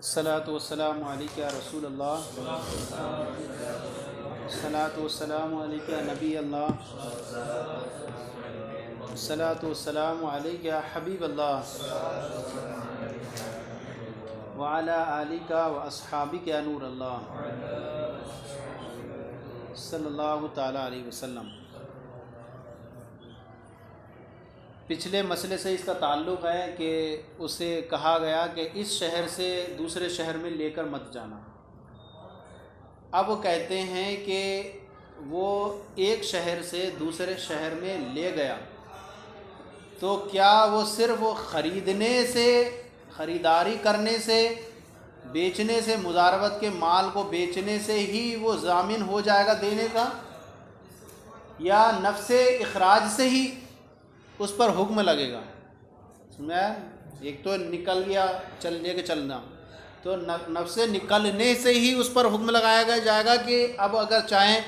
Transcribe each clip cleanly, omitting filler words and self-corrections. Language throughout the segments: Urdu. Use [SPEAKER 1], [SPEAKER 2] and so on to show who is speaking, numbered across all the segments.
[SPEAKER 1] الصلاۃ والسلام علیک یا رسول اللہ، الصلاۃ والسلام علیک یا نبی اللہ، الصلاۃ والسلام علیک یا حبیب اللہ، وعلی آلک و اصحابک یا نور اللہ، صلی اللہ تعالیٰ علیہ وسلم۔ پچھلے مسئلے سے اس کا تعلق ہے کہ اسے کہا گیا کہ اس شہر سے دوسرے شہر میں لے کر مت جانا۔ اب وہ کہتے ہیں کہ وہ ایک شہر سے دوسرے شہر میں لے گیا تو کیا وہ صرف خریدنے سے، خریداری کرنے سے، بیچنے سے، مضاربت کے مال کو بیچنے سے ہی وہ ضامن ہو جائے گا دینے کا، یا نفس اخراج سے ہی اس پر حکم لگے گا؟ سمجھا؟ ایک تو نکل گیا لے کے چلنا، تو نفس نکلنے سے ہی اس پر حکم لگایا جائے گا کہ اب اگر چاہیں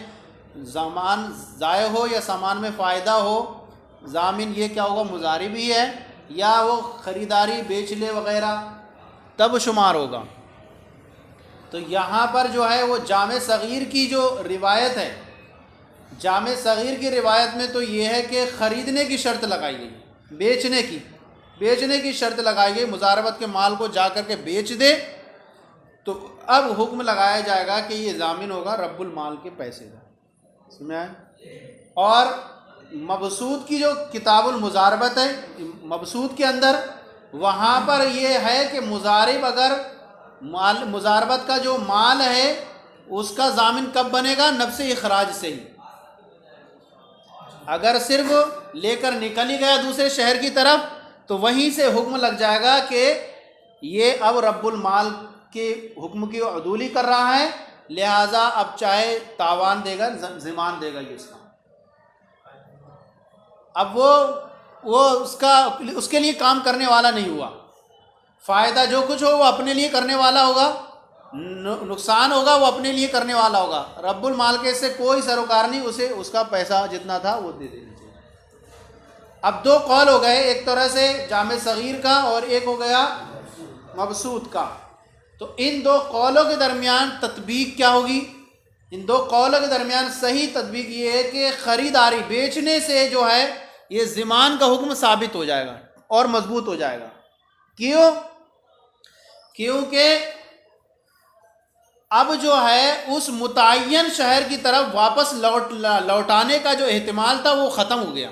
[SPEAKER 1] سامان ضائع ہو یا سامان میں فائدہ ہو، ضامن یہ کیا ہوگا؟ مضارب ہی ہے، یا وہ خریداری بیچ لے وغیرہ تب شمار ہوگا۔ تو یہاں پر جو ہے وہ جامع صغیر کی جو روایت ہے، جامع صغیر کی روایت میں تو یہ ہے کہ خریدنے کی شرط لگائی گئی، بیچنے کی شرط لگائی گئی، مضاربت کے مال کو جا کر کے بیچ دے تو اب حکم لگایا جائے گا کہ یہ ضامن ہوگا رب المال کے پیسے کا۔ سمجھا؟ اور مبسوط کی جو کتاب المضاربت ہے، مبسوط کے اندر وہاں پر یہ ہے کہ مضارب اگر مضاربت کا جو مال ہے اس کا ضامن کب بنے گا؟ نفس اخراج سے ہی۔ اگر صرف لے کر نکل ہی گیا دوسرے شہر کی طرف تو وہیں سے حکم لگ جائے گا کہ یہ اب رب المال کے حکم کی عدولی کر رہا ہے، لہٰذا اب چاہے تاوان دے گا، ضمان دے گا یہ اس کا۔ اب وہ اس کے لیے کام کرنے والا نہیں ہوا، فائدہ جو کچھ ہو وہ اپنے لیے کرنے والا ہوگا، نقصان ہوگا وہ اپنے لیے کرنے والا ہوگا، رب المال کے سے کوئی سروکار نہیں، اسے اس کا پیسہ جتنا تھا وہ دے دینا چاہیے۔ اب دو قول ہو گئے، ایک طرح سے جامع صغیر کا اور ایک ہو گیا مبسوط کا۔ تو ان دو قولوں کے درمیان تطبیق کیا ہوگی؟ ان دو قولوں کے درمیان صحیح تطبیق یہ ہے کہ خریداری بیچنے سے جو ہے یہ ضمان کا حکم ثابت ہو جائے گا اور مضبوط ہو جائے گا۔ کیوں؟ کیونکہ اب جو ہے اس متعین شہر کی طرف واپس لوٹانے کا جو احتمال تھا وہ ختم ہو گیا۔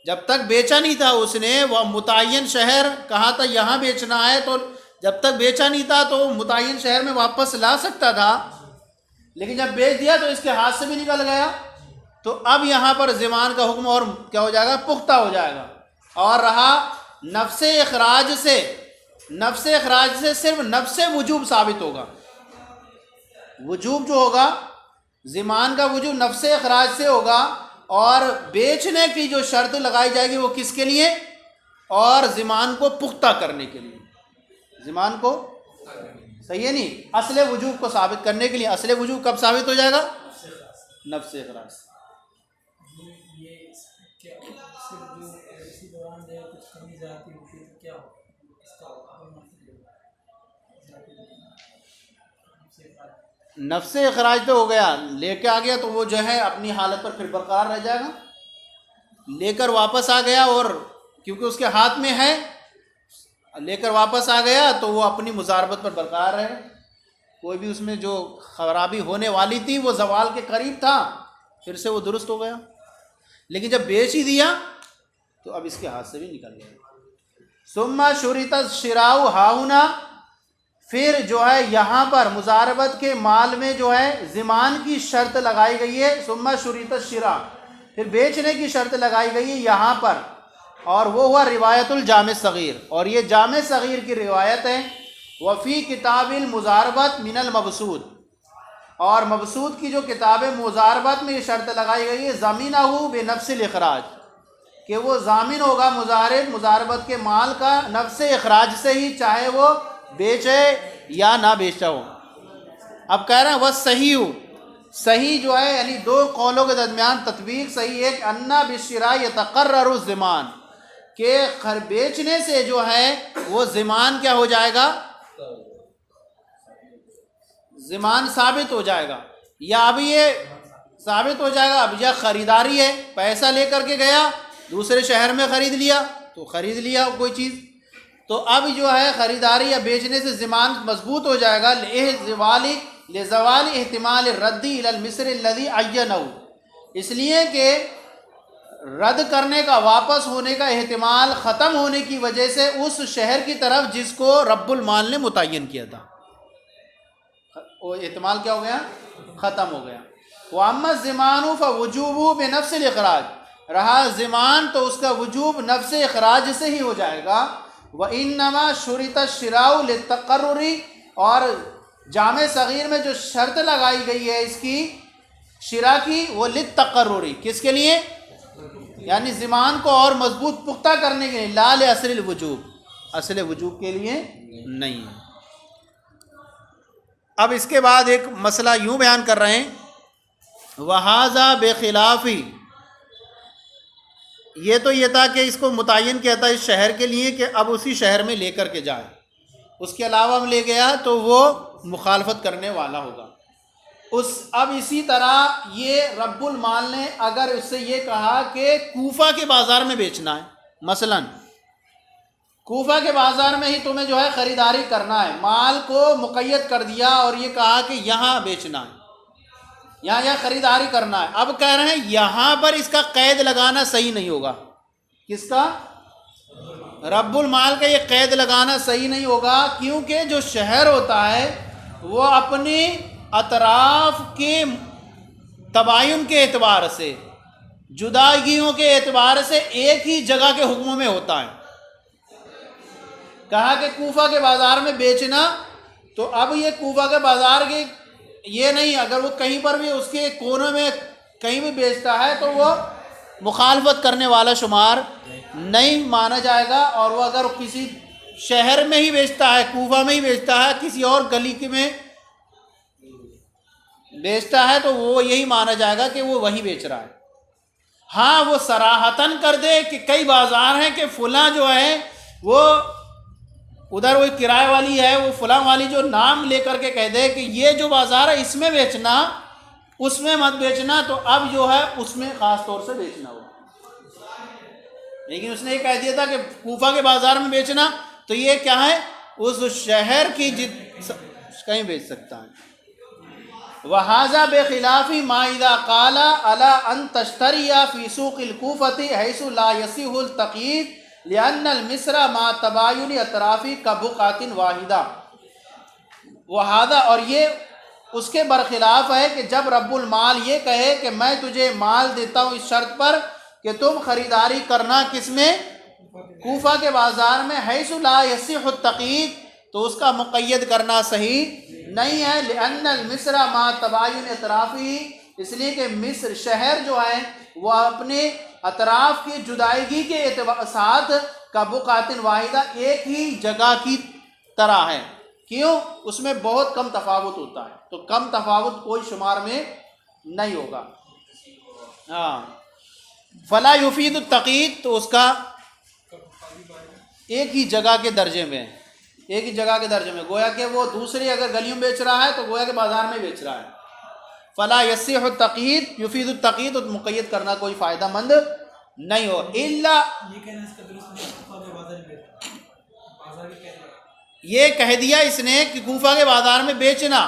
[SPEAKER 1] جب تک بیچا نہیں تھا اس نے، وہ متعین شہر کہا تھا یہاں بیچنا ہے، تو جب تک بیچا نہیں تھا تو متعین شہر میں واپس لا سکتا تھا، لیکن جب بیچ دیا تو اس کے ہاتھ سے بھی نکل گیا، تو اب یہاں پر ضمان کا حکم اور کیا ہو جائے گا؟ پختہ ہو جائے گا۔ اور رہا نفس اخراج سے صرف نفس وجوب ثابت ہوگا۔ وجوب جو ہوگا، ضمان کا وجوب نفس اخراج سے ہوگا، اور بیچنے کی جو شرط لگائی جائے گی وہ کس کے لیے؟ اور ضمان کو پختہ کرنے کے لیے، ضمان کو صحیح ہے نہیں، اصل وجوب کو ثابت کرنے کے لیے۔ اصل وجوب کب ثابت ہو جائے گا؟ نفس اخراج سے۔ نفس اخراج تو ہو گیا، لے کے آ گیا تو وہ جو ہے اپنی حالت پر پھر برقرار رہ جائے گا، لے کر واپس آ گیا اور کیونکہ اس کے ہاتھ میں ہے، لے کر واپس آ گیا تو وہ اپنی مضاربت پر برقرار رہے گا۔ کوئی بھی اس میں جو خرابی ہونے والی تھی وہ زوال کے قریب تھا، پھر سے وہ درست ہو گیا۔ لیکن جب بیچ ہی دیا تو اب اس کے ہاتھ سے بھی نکل گیا۔ ثم شرط الشراء ہاہنا، پھر جو ہے یہاں پر مضاربت کے مال میں جو ہے ضمان کی شرط لگائی گئی ہے۔ ثم شرط الشراء، پھر بیچنے کی شرط لگائی گئی ہے یہاں پر، اور وہ ہوا روایت الجامع صغیر، اور یہ جامع صغیر کی روایت ہے۔ وفی کتاب المضاربت من المبسوط، اور مبسوط کی جو کتاب مضاربت میں یہ شرط لگائی گئی ہے ضمینہ بنفس الاخراج، کہ وہ ضامن ہوگا مضاربت کے مال کا نفس اخراج سے ہی، چاہے وہ بیچے یا نہ بیچا ہو۔ اب کہہ رہے ہیں وہ صحیح جو ہے، یعنی دو قولوں کے درمیان تطبیق صحیح ہے کہ انا بالشراء یتقرر الضمان، کہ بیچنے سے جو ہے وہ ضمان کیا ہو جائے گا، ضمان ثابت ہو جائے گا، یا اب یہ ثابت ہو جائے گا، اب یہ خریداری ہے، پیسہ لے کر کے گیا دوسرے شہر میں خرید لیا تو خرید لیا کوئی چیز، تو اب جو ہے خریداری یا بیچنے سے ضمان مضبوط ہو جائے گا، لزوال احتمال الرد الی المصر الذی عینہ، اس لیے کہ رد کرنے کا، واپس ہونے کا احتمال ختم ہونے کی وجہ سے اس شہر کی طرف جس کو رب المال نے متعین کیا تھا، وہ احتمال کیا ہو گیا، ختم ہو گیا۔ وَأَمَّا الضِّمَانُ فَوُجُوبُهُ بِنَفْسِ الْإِخْرَاجِ، رہا ضمان تو اس کا وجوب نفس اخراج سے ہی ہو جائے گا۔ وَإِنَّمَا شُرِطَ الشِّرَاءُ لِلتَّقَرُّرِ، اور جامع صغیر میں جو شرط لگائی گئی ہے اس کی شرا کی، وہ للتقرری، کس کے لیے، یعنی ضمان کو اور مضبوط پختہ کرنے کے لیے، لا لأصل الوجوب، اصل وجوب کے لیے نہیں ہے۔ اب اس کے بعد ایک مسئلہ یوں بیان کر رہے ہیں، وَهَذَا بِخِلَافِ، یہ تو یہ تھا کہ اس کو متعین کیا تھا اس شہر کے لیے کہ اب اسی شہر میں لے کر کے جائے، اس کے علاوہ لے گیا تو وہ مخالفت کرنے والا ہوگا۔ اب اسی طرح یہ رب المال نے اگر اس سے یہ کہا کہ کوفہ کے بازار میں بیچنا ہے، مثلا کوفہ کے بازار میں ہی تمہیں جو ہے خریداری کرنا ہے، مال کو مقید کر دیا اور یہ کہا کہ یہاں بیچنا ہے، یہاں خریداری کرنا ہے، اب کہہ رہے ہیں یہاں پر اس کا قید لگانا صحیح نہیں ہوگا، کس کا، رب المال کا یہ قید لگانا صحیح نہیں ہوگا، کیونکہ جو شہر ہوتا ہے وہ اپنی اطراف کے تباین کے اعتبار سے، جداگیوں کے اعتبار سے ایک ہی جگہ کے حکموں میں ہوتا ہے۔ کہا کہ کوفہ کے بازار میں بیچنا، تو اب یہ کوفہ کے بازار کے یہ نہیں، اگر وہ کہیں پر بھی اس کے کونے میں کہیں بھی بیچتا ہے تو وہ مخالفت کرنے والا شمار نہیں مانا جائے گا، اور وہ اگر کسی شہر میں ہی بیچتا ہے، کوفہ میں ہی بیچتا ہے، کسی اور گلی میں بیچتا ہے تو وہ یہی مانا جائے گا کہ وہ وہی بیچ رہا ہے۔ ہاں وہ صراحتاً کر دے کہ کئی بازار ہیں کہ فلاں جو ہے وہ ادھر وہ کرائے والی ہے، وہ فلاں والی جو نام لے کر کے کہہ دے کہ یہ جو بازار ہے اس میں بیچنا، اس میں مت بیچنا، تو اب جو ہے اس میں خاص طور سے بیچنا ہو۔ لیکن اس نے یہ کہہ دیا تھا کہ کوفہ کے بازار میں بیچنا، تو یہ کیا ہے، اس شہر کی کہیں بیچ سکتا ہے۔ وَهَذَا بِخِلَافِ مَا إِذَا قَالَ عَلَىٰ أَن تَشْتَرِيَ فِي سُوقِ الْكُوفَةِ حَيْثُ لَا يَصِحُّ التَّقْيِيدُ لِأَنَّ الْمِصْرَ مَعَ تَبَايُنِ أَطْرَافِ كَبُقْعَةٍ وَاحِدَةٍ۔ وَهَذَا، اور یہ اس کے برخلاف ہے کہ جب رب المال یہ کہے کہ میں تجھے مال دیتا ہوں اس شرط پر کہ تم خریداری کرنا کس میں، کوفہ کے بازار میں، حَيْثُ لَا يَصِحُّ التَّقْيِيدُ، تو اس کا مقید کرنا صحیح نہیں ہے، لأن المصر مع تباین اطرافی، اس لیے کہ مصر شہر جو ہے وہ اپنے اطراف کی جدائیگی کے ساتھ کبقعۃ واحدہ، ایک ہی جگہ کی طرح ہے۔ کیوں؟ اس میں بہت کم تفاوت ہوتا ہے، تو کم تفاوت کوئی شمار میں نہیں ہوگا۔ ہاں، فلا یفید التقید، تو اس کا ایک ہی جگہ کے درجے میں، ایک ہی جگہ کے درجے میں، گویا کہ وہ دوسری اگر گلیوں میں بیچ رہا ہے تو گویا کہ بازار میں بیچ رہا ہے۔ فلا یصح التقید، یفید التقید، تو مقید کرنا کوئی فائدہ مند نہیں ہو، الا یہ کہہ دیا اس نے کہ کوفہ کے بازار میں بیچنا،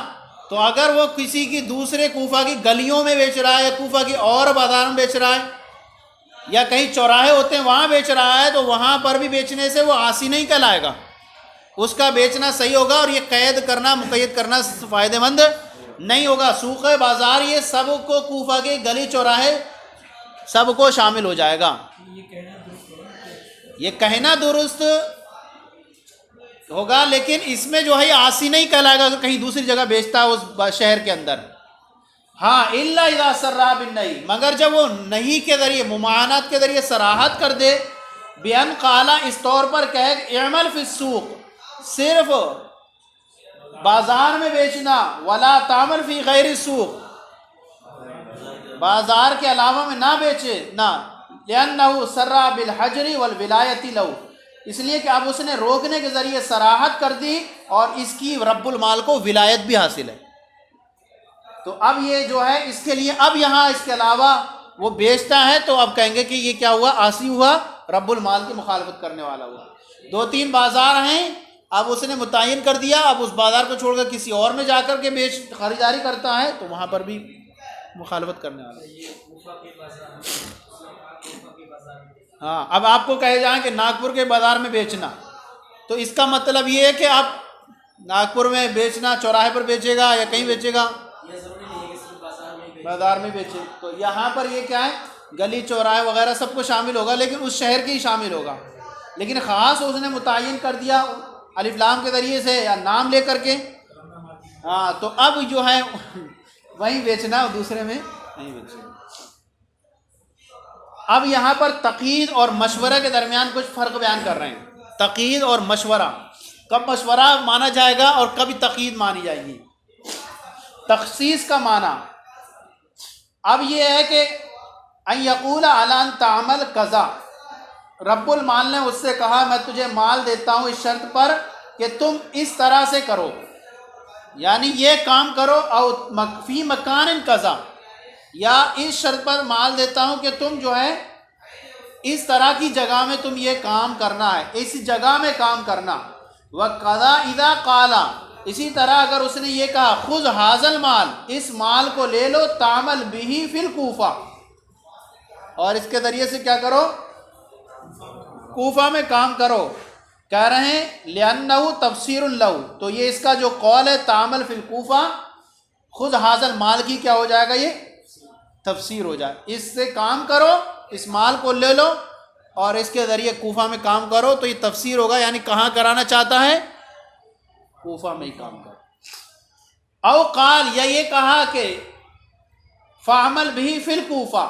[SPEAKER 1] تو اگر وہ کسی کی دوسرے کوفہ کی گلیوں میں بیچ رہا ہے، یا کوفہ کی اور بازار میں بیچ رہا ہے، یا کہیں چوراہے ہوتے ہیں وہاں بیچ رہا ہے، تو وہاں پر بھی بیچنے سے وہ عاصی نہیں کہلائے گا، اس کا بیچنا صحیح ہوگا، اور یہ قید کرنا، مقید کرنا فائدہ مند نہیں ہوگا۔ سوق بازار یہ سب کو، کوفہ کے گلی چوراہے سب کو شامل ہو جائے گا۔ یہ کہنا درست ہوگا، لیکن اس میں جو ہے عاصی نہیں کہلائے گا کہ کہیں دوسری جگہ بیچتا ہے اس شہر کے اندر۔ ہاں، الا اذا سرّا بالنہی، مگر جب وہ نہیں کے ذریعے، ممانعت کے ذریعے صراحت کر دے، بیان قالا، اس طور پر کہے اعمل فی السوق، صرف بازار میں بیچنا، ولا تعمل فی غیر السوق، بازار کے علاوہ میں نہ بیچے، نہ لأنه سرّ بالحجر والولایۃ لہ، اس لیے کہ اب اس نے روکنے کے ذریعے صراحت کر دی اور اس کی رب المال کو ولایت بھی حاصل ہے. تو اب یہ جو ہے اس کے لیے اب یہاں اس کے علاوہ وہ بیچتا ہے تو اب کہیں گے کہ یہ کیا ہوا؟ عاصی ہوا، رب المال کی مخالفت کرنے والا ہوا. 2-3 بازار ہیں، اب اس نے متعین کر دیا، اب اس بازار کو چھوڑ کر کسی اور میں جا کر کے خریداری کرتا ہے تو وہاں پر بھی مخالفت کرنے والا ہے. ہاں، اب آپ کو کہے جائیں کہ ناگپور کے بازار میں بیچنا، تو اس کا مطلب یہ ہے کہ آپ ناگپور میں بیچنا، چوراہے پر بیچے گا یا کہیں بیچے گا؟ بازار میں بیچے. تو یہاں پر یہ کیا ہے؟ گلی چوراہے وغیرہ سب کو شامل ہوگا، لیکن اس شہر کی ہی شامل ہوگا. لیکن خاص اس نے متعین کر دیا الف لام کے ذریعے سے یا نام لے کر کے، ہاں، تو اب جو ہے وہیں بیچنا، دوسرے میں نہیں بیچنا. اب یہاں پر تقیید اور مشورہ کے درمیان کچھ فرق بیان کر رہے ہیں. تقیید اور مشورہ، کب مشورہ مانا جائے گا اور کب تقیید مانی جائے گی؟ تخصیص کا معنی اب یہ ہے کہ ان یقول علی ان تعمل کذا، رب المال نے اس سے کہا میں تجھے مال دیتا ہوں اس شرط پر کہ تم اس طرح سے کرو، یعنی یہ کام کرو، او فی مکان کذا، یا اس شرط پر مال دیتا ہوں کہ تم جو ہے اس طرح کی جگہ میں تم یہ کام کرنا ہے، اس جگہ میں کام کرنا. وَقَضَا اِذَا قَالَ، اسی طرح اگر اس نے یہ کہا خذ ھذا المال، اس مال کو لے لو، تعمل بہ فی الکوفہ، اور اس کے ذریعے سے کیا کرو؟ کوفہ میں کام کرو. کہہ رہے ہیں لِأَنَّهُ تفسیر لہ، تو یہ اس کا جو قول ہے تعمل فی الکوفہ، خذ ھذا المال کی کیا ہو جائے گا؟ یہ تفسیر ہو جائے. اس سے کام کرو، اس مال کو لے لو اور اس کے ذریعے کوفہ میں کام کرو، تو یہ تفسیر ہوگا، یعنی کہاں کرانا چاہتا ہے؟ کوفہ میں ہی کام کرو. او قال، یا یہ کہا کہ فعمل بھی فی الکوفہ،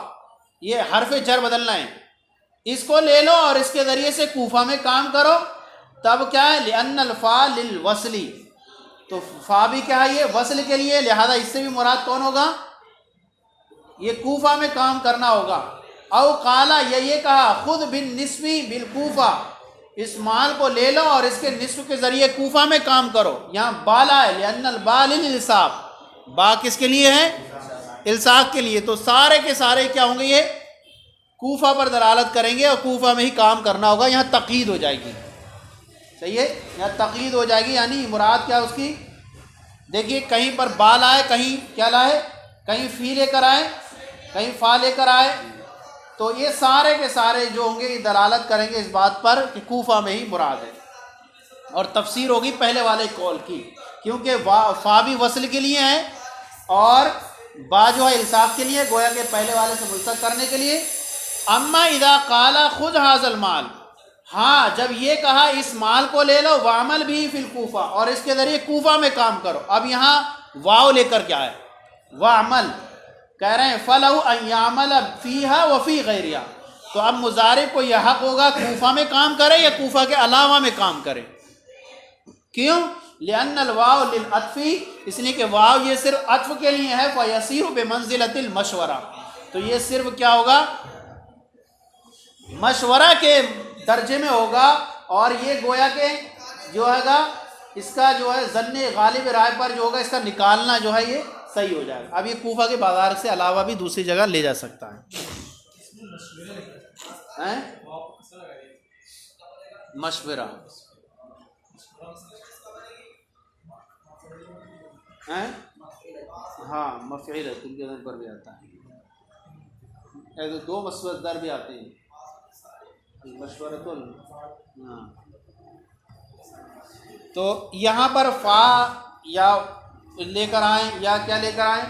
[SPEAKER 1] یہ حرف جر بدلنا ہے، اس کو لے لو اور اس کے ذریعے سے کوفہ میں کام کرو. تب کیا ہے؟ لأن الفا للوصل، تو فا بھی کیا ہے؟ یہ وصل کے لیے، لہذا اس سے بھی مراد کون ہوگا؟ یہ کوفہ میں کام کرنا ہوگا. او قالا، یہ کہا خود بالنصف بالکوفہ، اس مال کو لے لو اور اس کے نصف کے ذریعے کوفہ میں کام کرو. یہاں بالا ہے، لأن البا للالصاق، با کس کے لیے ہے؟ الصاق کے لیے. تو سارے کے سارے کیا ہوں گے؟ یہ کوفہ پر دلالت کریں گے اور کوفہ میں ہی کام کرنا ہوگا. یہاں تقیید ہو جائے گی، صحیح ہے، یہاں تقیید ہو جائے گی، یعنی مراد کیا اس کی؟ دیکھیے کہیں پر با لائے، کہیں کیا لائے؟ کہیں فی لے کر آئے، کہیں فا لے کر آئے. تو یہ سارے کے سارے جو ہوں گے یہ دلالت کریں گے اس بات پر کہ کوفہ میں ہی مراد ہے. اور تفسیر ہوگی پہلے والے قول کی، کیونکہ فا بھی وصل کے لیے ہے اور با جو ہے الصاق کے لیے، گویا کہ پہلے والے سے ملصق کرنے کے لیے. اما اذا قال خذ ھذا المال، ہاں جب یہ کہا اس مال کو لے لو، وعمل بھی فی الکوفہ، اور اس کے ذریعے کوفہ میں کام کرو. اب یہاں واو لے کر کیا ہے؟ وعمل. کہہ رہے ہیں فَلَهُ أَن يَعْمَلَ فِيهَا وَفِي غَيْرِهَا، تو اب مضارع کو یہ حق ہوگا کوفہ میں کام کرے یا کوفہ کے علاوہ میں کام کرے. کیوں؟ لِأَنَّ الْوَاوَ لِلْعَطْفِ، اس لیے کہ واو یہ صرف عطف کے لیے ہے. فَيَصِيرُ بِمَنزِلَةِ الْمَشْوَرَةِ، تو یہ صرف کیا ہوگا؟ مشورہ کے درجے میں ہوگا. اور یہ گویا کہ جو ہے گا اس کا جو ہے ظن غالب رائے پر جو ہوگا اس کا نکالنا جو ہے یہ صحیح ہو جائے گا. اب یہ کوفہ کے بازار سے علاوہ بھی دوسری جگہ لے جا سکتا ہے. مشورہ ہاں، مفعول تل کے پر بھی آتا ہے. ایسے 2 مصدر بھی آتے ہیں، مشورہ تو ہاں. تو یہاں پر فا یا لے کر آئیں یا کیا لے کر آئیں؟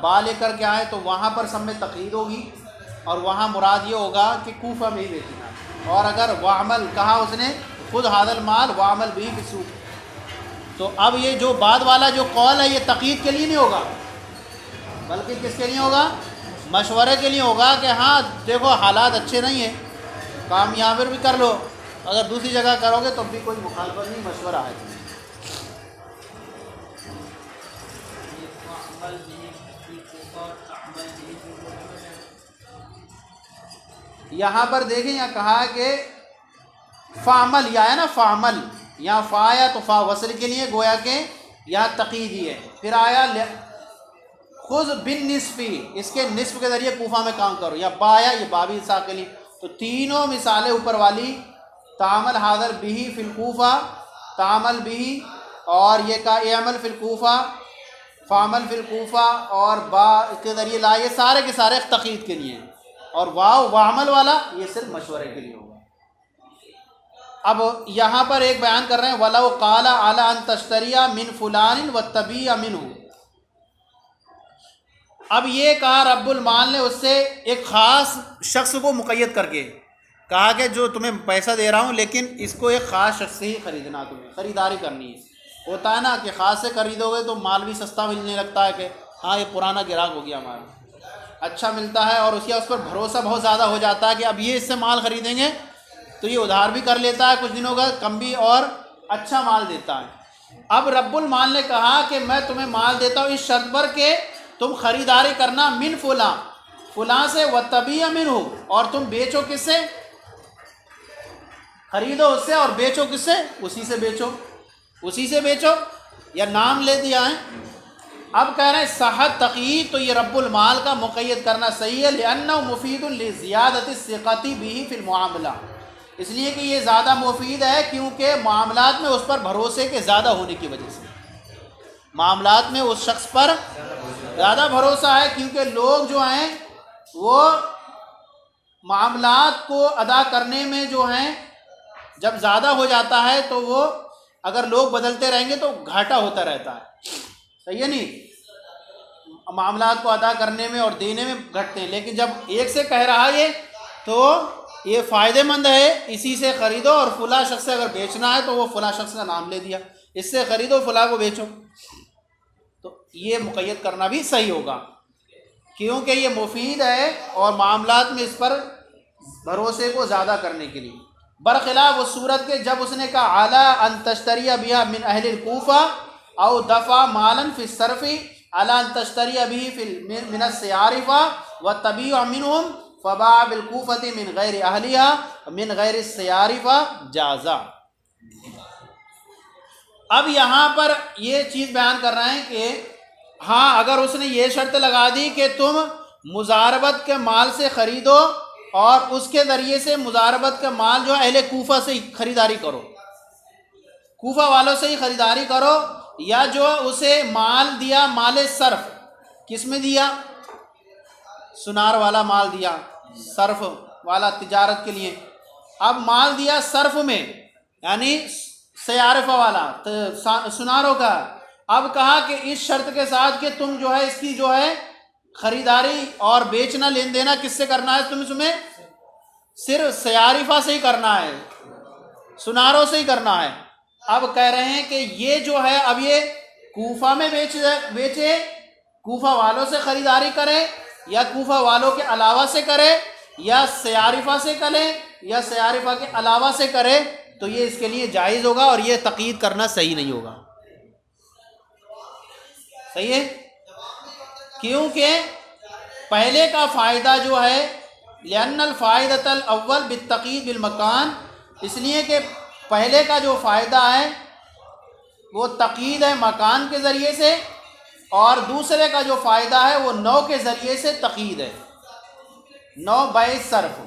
[SPEAKER 1] با لے کر کے آئیں، تو وہاں پر سب میں تقیید ہوگی اور وہاں مراد یہ ہوگا کہ کوفہ میں ہی بیچنا. اور اگر وعمل کہا اس نے خود ھذا المال وعمل بھی فی السوق، تو اب یہ جو بعد والا جو قول ہے یہ تقیید کے لیے نہیں ہوگا، بلکہ کس کے لیے ہوگا؟ مشورے کے لیے ہوگا کہ ہاں دیکھو حالات اچھے نہیں ہیں، کام یہاں پر بھی کر لو، اگر دوسری جگہ کرو گے تو بھی کوئی مخالفت نہیں، مشورہ ہے. یہاں پر دیکھیں یہاں کہا کہ فعمل، یا ہے نا فعمل، یہاں فا یا تو فا وصل کے لیے گویا کہ یہاں تقییدی ہے. پھر آیا خذ بالنصفی، اس کے نصف کے ذریعے کوفہ میں کام کرو، یا با یا یہ بابی ساکلی. تو تینوں مثالیں اوپر والی تعمل حاضر بھی فی الکوفہ، تعمل بھی، اور یہ کا اعمل فی الکوفہ، فعمل فی الکوفہ، اور با کے ذریعے لا، یہ سارے کے سارے تقیید کے لیے ہیں. اور واو وعمل والا یہ صرف مشورے کے لیے ہوگا. اب یہاں پر ایک بیان کر رہے ہیں وَلَوْ قَالَ عَلَىٰ أَن تَشْتَرِيَ مِن فُلَانٍ وَاتَّبِيَ مِنْهُ. اب یہ کہا رب المال نے اس سے ایک خاص شخص کو مقید کر کے کہا کہ جو تمہیں پیسہ دے رہا ہوں لیکن اس کو ایک خاص شخص سے ہی خریدنا، تمہیں خریداری کرنی ہے. ہوتا ہے نا کہ خاص سے خریدو گے تو مال بھی سستا ملنے لگتا ہے کہ ہاں یہ پرانا گراہک ہو گیا ہمارا، اچھا ملتا ہے، اور اس پر بھروسہ بہت زیادہ ہو جاتا ہے کہ اب یہ اس سے مال خریدیں گے تو یہ ادھار بھی کر لیتا ہے کچھ دنوں کا، کم بھی اور اچھا مال دیتا ہے. اب رب المال نے کہا کہ میں تمہیں مال دیتا ہوں اس شرط پر کہ تم خریداری کرنا من فلاں، فلاں سے، وَتَبِيَ مِنْهُ، اور تم بیچو کس سے؟ خریدو اس سے اور بیچو کس سے؟ اسی سے بیچو، اسی سے بیچو، یا نام لے دیا ہے. اب کہہ رہے ہیں صحت تقیید، تو یہ رب المال کا مقید کرنا صحیح ہے، لِأَنَّهُ مُفِيدٌ لِزِيَادَةِ الثِّقَةِ بِهِ فِي الْمُعَامَلَةِ، اس لیے کہ یہ زیادہ مفید ہے کیونکہ معاملات میں اس پر بھروسے کے زیادہ ہونے کی وجہ سے، معاملات میں اس شخص پر زیادہ بھروسہ ہے، کیونکہ لوگ جو ہیں وہ معاملات کو ادا کرنے میں جو ہیں جب زیادہ ہو جاتا ہے تو وہ اگر لوگ بدلتے رہیں گے تو گھاٹا ہوتا رہتا ہے. صحیح ہے نہیں؟ معاملات کو ادا کرنے میں اور دینے میں گھٹتے ہیں، لیکن جب ایک سے کہہ رہا ہے تو یہ فائدہ مند ہے، اسی سے خریدو، اور فلاں شخص سے اگر بیچنا ہے تو وہ فلاں شخص کا نام لے دیا، اس سے خریدو فلاں کو بیچو، تو یہ مقید کرنا بھی صحیح ہوگا کیونکہ یہ مفید ہے اور معاملات میں اس پر بھروسے کو زیادہ کرنے کے لیے. برخلاف اس صورت کے جب اس نے کہا عَلَىٰ أَن تَشْتَرِيَ بِهَا مِنْ أَهْلِ الْكُوفَةِ أَوْ دَفَعَ مَالًا فِي الصَّرْفِ عَلَىٰ أَن تَشْتَرِيَ بِهِ مِنَ السِّيَارِفَةِ وَتَبِيعَ مِنْهُمْ فَبَاعَ بِالْكُوفَةِ مِنْ غَيْرِ أَهْلِهَا مِنْ غَيْرِ السِّيَارِفَةِ جَازَ. اب یہاں پر یہ چیز بیان کر رہے ہیں کہ ہاں اگر اس نے یہ شرط لگا دی کہ تم مضاربت کے مال سے خریدو اور اس کے ذریعے سے مضاربت کا مال جو اہل کوفہ سے خریداری کرو، کوفہ والوں سے ہی خریداری کرو، یا جو اسے مال دیا مال صرف، کس میں دیا؟ سنار والا مال دیا، صرف والا تجارت کے لیے. اب مال دیا صرف میں یعنی سیارفہ والا سناروں کا. اب کہا کہ اس شرط کے ساتھ کہ تم جو ہے اس کی جو ہے خریداری اور بیچنا لین دینا کس سے کرنا ہے؟ تمہیں صرف سیارفہ سے ہی کرنا ہے، سناروں سے ہی کرنا ہے. اب کہہ رہے ہیں کہ یہ جو ہے اب یہ کوفہ میں بیچے، کوفہ والوں سے خریداری کرے، یا کوفہ والوں کے علاوہ سے کرے، یا سیارفہ سے کرے، یا سیارفہ کے علاوہ سے کرے، تو یہ اس کے لیے جائز ہوگا اور یہ تقیید کرنا صحیح نہیں ہوگا. صحیح ہے؟ کیونکہ پہلے کا فائدہ جو ہے لأن الفائدۃ الاول بالتقیید بالمکان، اس لیے کہ پہلے کا جو فائدہ ہے وہ تقیید ہے مکان کے ذریعے سے، اور دوسرے کا جو فائدہ ہے وہ نو کے ذریعے سے تقیید ہے، نو بائے صرف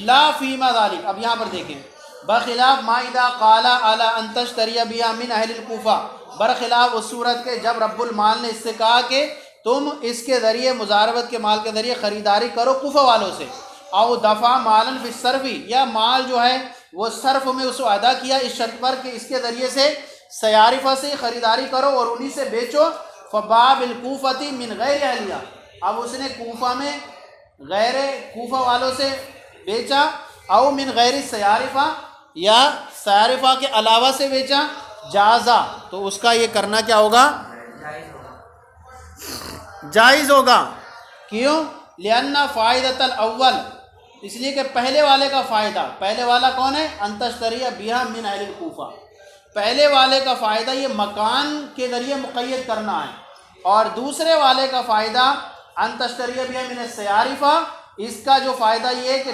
[SPEAKER 1] لا فیما ذالک. اب یہاں پر دیکھیں برخلاف ما اذا قال علی ان تشتری بها من اہل الکوفہ، برخلاف اس صورت کے جب رب المال نے اس سے کہا کہ تم اس کے ذریعے مضاربت کے مال کے ذریعے خریداری کرو کوفہ والوں سے، او دفع مالا فی الصرف، یا مال جو ہے وہ صرف میں اس کو ادا کیا اس شرط پر کہ اس کے ذریعے سے سیارفہ سے خریداری کرو اور انہی سے بیچو. فباع بالکوفۃ من غیر اہلیہ، اب اس نے کوفہ میں غیر کوفہ والوں سے بیچا، او من غیر سیارفہ، یا سیارفہ کے علاوہ سے بیچا، جازا، تو اس کا یہ کرنا کیا ہوگا؟ جائز ہوگا. کیوں؟ لأن فائدۃ الاول، اس لیے کہ پہلے والے کا فائدہ، پہلے والا کون ہے؟ ان تشتری بها من اہل الکوفہ، پہلے والے کا فائدہ یہ مکان کے ذریعے مقید کرنا ہے، اور دوسرے والے کا فائدہ ان تشتری بها من السیارفہ، اس کا جو فائدہ یہ ہے کہ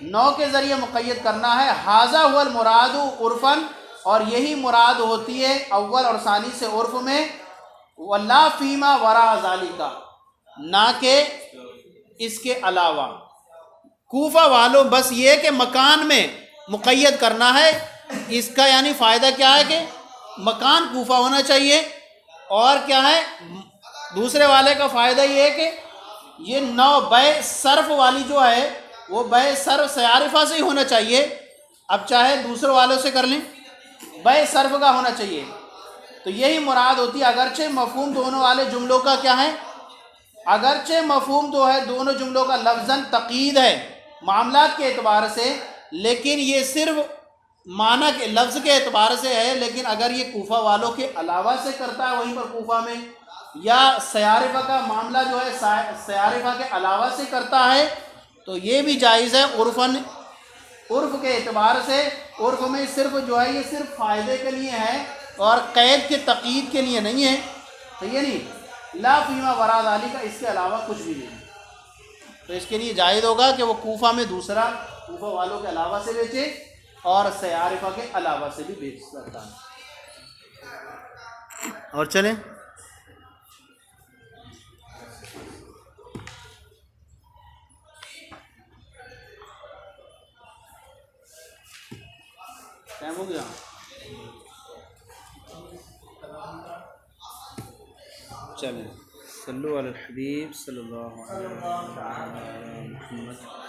[SPEAKER 1] نو کے ذریعے مقید کرنا ہے. ھذا هو المراد عرفاً، اور یہی مراد ہوتی ہے اول اور ثانی سے عرف میں. ولا فیما وراء ذالک، نہ کہ اس کے علاوہ. کوفہ والوں بس یہ کہ مکان میں مقید کرنا ہے. اس کا یعنی فائدہ کیا ہے کہ مکان کوفہ ہونا چاہیے. اور کیا ہے دوسرے والے کا فائدہ یہ ہے کہ یہ نو بے صرف والی جو ہے وہ بے صرف سیارفہ سے ہی ہونا چاہیے. اب چاہے دوسرے والوں سے کر لیں، بے صرف کا ہونا چاہیے. تو یہی مراد ہوتی ہے. اگرچہ مفہوم دونوں والے جملوں کا کیا ہے، اگرچہ مفہوم جو ہے دونوں جملوں کا لفظاً تقیید ہے معاملات کے اعتبار سے، لیکن یہ صرف معنی کے لفظ کے اعتبار سے ہے. لیکن اگر یہ کوفہ والوں کے علاوہ سے کرتا ہے وہیں پر کوفہ میں، یا سیارفہ کا معاملہ جو ہے سیارفہ کے علاوہ سے کرتا ہے تو یہ بھی جائز ہے. عرف کے اعتبار سے عرف میں صرف جو ہے یہ صرف فائدے کے لیے ہے اور قید کے تقیید کے لیے نہیں ہے. تو یہ نہیں لا فیما وراء ذالک، اس کے علاوہ کچھ بھی نہیں. تو اس کے لیے جائز ہوگا کہ وہ کوفہ میں دوسرا کوفہ والوں کے علاوہ سے بیچے اور سیارفہ کے علاوہ سے بھی بیچ سکتا ہے. اور چلیں ٹائم ہو گیا. چلیں صلو علی الحبیب صلی اللہ علیہ وسلم.